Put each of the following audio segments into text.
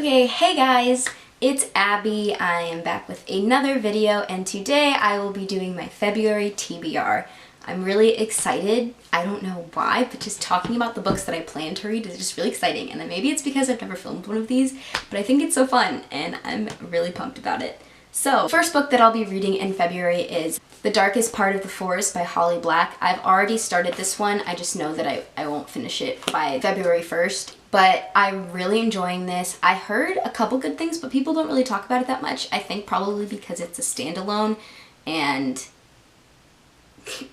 Okay, hey guys, it's Abby. I am back with another video, and today I will be doing my February TBR. I'm really excited. I don't know why, but just talking about the books that I plan to read is just really exciting. And then maybe it's because I've never filmed one of these, but I think it's so fun and I'm really pumped about it. So, the first book that I'll be reading in February is The Darkest Part of the Forest by Holly Black. I've already started this one. I just know that I won't finish it by February 1st. But I'm really enjoying this. I heard a couple good things, but people don't really talk about it that much. I think probably because it's a standalone and... oh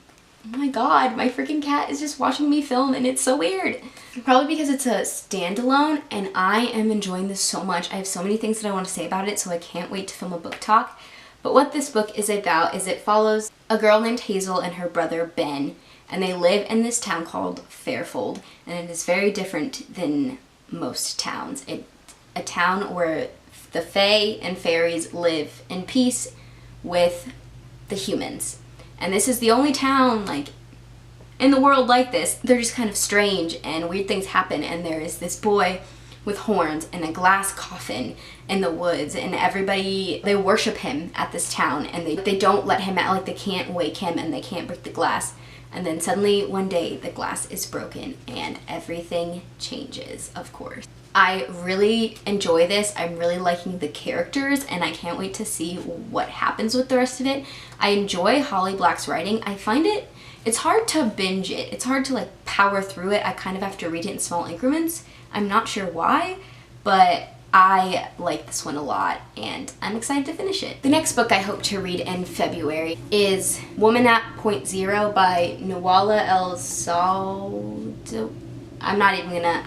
my god, my freaking cat is just watching me film and it's so weird. Probably because it's a standalone and I am enjoying this so much. I have so many things that I want to say about it, so I can't wait to film a book talk. But what this book is about is it follows a girl named Hazel and her brother Ben, and they live in this town called Fairfold, and it is very different than most towns. It's a town where the fae and fairies live in peace with the humans. And this is the only town, like, in the world like this. They're just kind of strange and weird things happen, and there is this boy with horns and a glass coffin in the woods, and everybody, they worship him at this town, and they don't let him out, like they can't wake him and they can't break the glass. And then suddenly one day the glass is broken and everything changes, of course. I really enjoy this. I'm really liking the characters and I can't wait to see what happens with the rest of it. I enjoy Holly Black's writing. I find it's hard to binge it. It's hard to like power through it. I kind of have to read it in small increments. I'm not sure why, but I like this one a lot and I'm excited to finish it. The next book I hope to read in February is Woman at Point Zero by Nawala El-Saldo. I'm not even gonna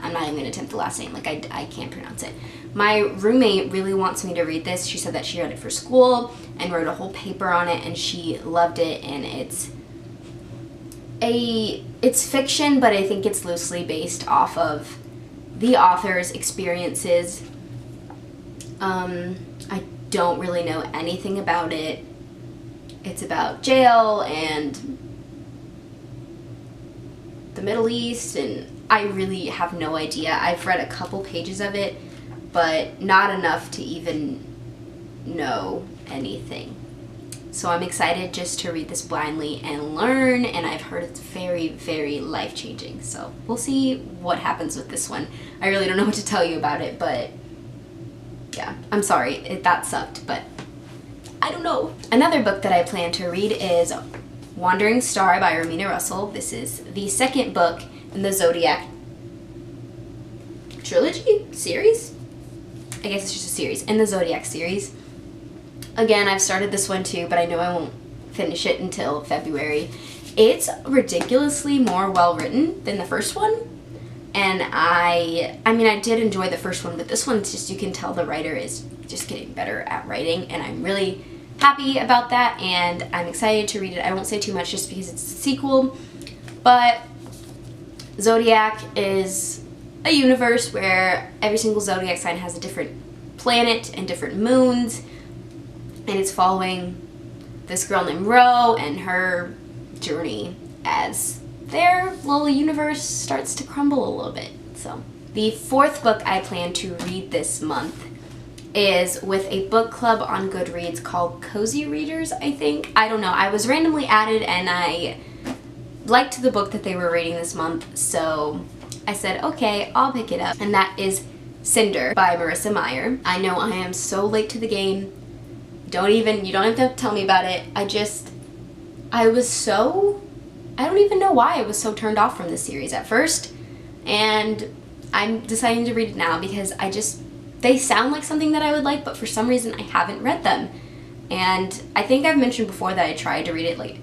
attempt the last name. Like I can't pronounce it. My roommate really wants me to read this. She said that she read it for school and wrote a whole paper on it and she loved it, and it's fiction, but I think it's loosely based off of the author's experiences. I don't really know anything about it. It's about jail and the Middle East, and I really have no idea. I've read a couple pages of it, but not enough to even know anything. So I'm excited just to read this blindly and learn, and I've heard it's very, very life-changing. So we'll see what happens with this one. I really don't know what to tell you about it, but yeah, I'm sorry, that sucked, but I don't know. Another book that I plan to read is Wandering Star by Romina Russell. This is the second book in the Zodiac trilogy? Series? I guess it's just a series. In the Zodiac series. Again, I've started this one too, but I know I won't finish it until February. It's ridiculously more well written than the first one. And I mean, I did enjoy the first one, but this one, it's just, you can tell the writer is just getting better at writing, and I'm really happy about that, and I'm excited to read it. I won't say too much just because it's a sequel, but Zodiac is a universe where every single zodiac sign has a different planet and different moons, and it's following this girl named Ro and her journey as their little universe starts to crumble a little bit. So the fourth book I plan to read this month is with a book club on Goodreads called Cozy Readers, I think. I don't know. I was randomly added and I liked the book that they were reading this month, so I said, okay, I'll pick it up. And that is Cinder by Marissa Meyer. I know I am so late to the game. You don't have to tell me about it. I don't even know why I was so turned off from this series at first, and I'm deciding to read it now because they sound like something that I would like, but for some reason I haven't read them. And I think I've mentioned before that I tried to read it like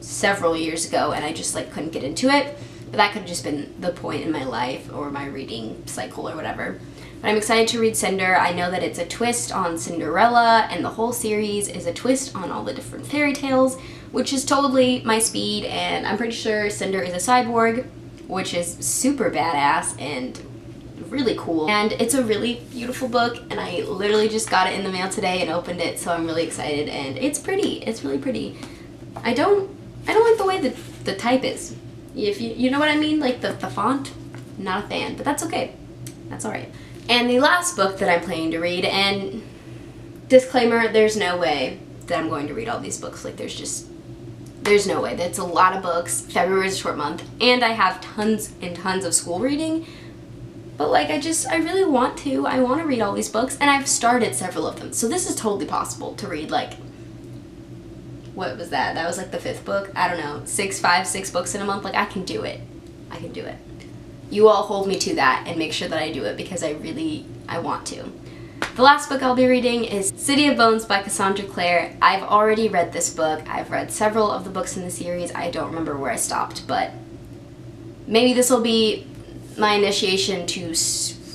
several years ago and I just like couldn't get into it, but that could have just been the point in my life or my reading cycle or whatever. But I'm excited to read Cinder. I know that it's a twist on Cinderella, and the whole series is a twist on all the different fairy tales, which is totally my speed, and I'm pretty sure Cinder is a cyborg, which is super badass and really cool. And it's a really beautiful book, and I literally just got it in the mail today and opened it, so I'm really excited, and it's pretty. It's really pretty. I don't like the way the type is. If you know what I mean, like the font, not a fan, but that's okay. That's alright. And the last book that I'm planning to read, and disclaimer, there's no way that I'm going to read all these books. Like, there's no way. That's a lot of books. February is a short month, and I have tons and tons of school reading. But like, I really want to. I want to read all these books, and I've started several of them. So this is totally possible to read, like, what was that? That was like the 5th book. I don't know, 6 books in a month. Like, I can do it. I can do it. You all hold me to that and make sure that I do it, because I want to. The last book I'll be reading is City of Bones by Cassandra Clare. I've already read this book. I've read several of the books in the series. I don't remember where I stopped, but maybe this will be my initiation to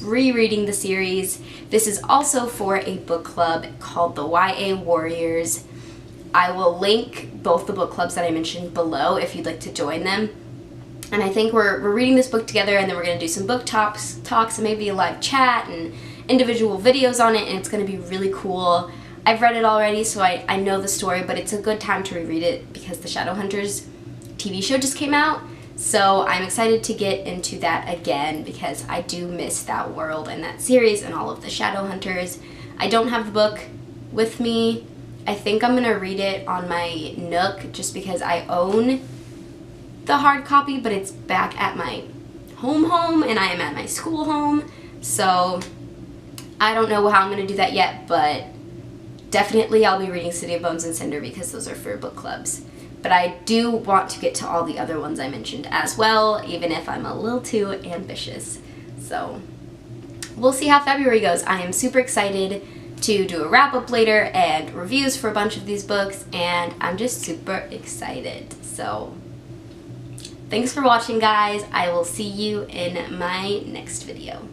rereading the series. This is also for a book club called the YA Warriors. I will link both the book clubs that I mentioned below if you'd like to join them. And I think we're reading this book together, and then we're going to do some book talks and maybe a live chat and individual videos on it, and it's going to be really cool. I've read it already, so I know the story, but it's a good time to reread it because the Shadowhunters TV show just came out. So I'm excited to get into that again because I do miss that world and that series and all of the Shadowhunters. I don't have the book with me. I think I'm going to read it on my Nook just because I own the hard copy, but it's back at my home and I am at my school home. So I don't know how I'm going to do that yet, but definitely I'll be reading City of Bones and Cinder because those are for book clubs. But I do want to get to all the other ones I mentioned as well, even if I'm a little too ambitious. So we'll see how February goes. I am super excited to do a wrap-up later and reviews for a bunch of these books, and I'm just super excited. So thanks for watching, guys. I will see you in my next video.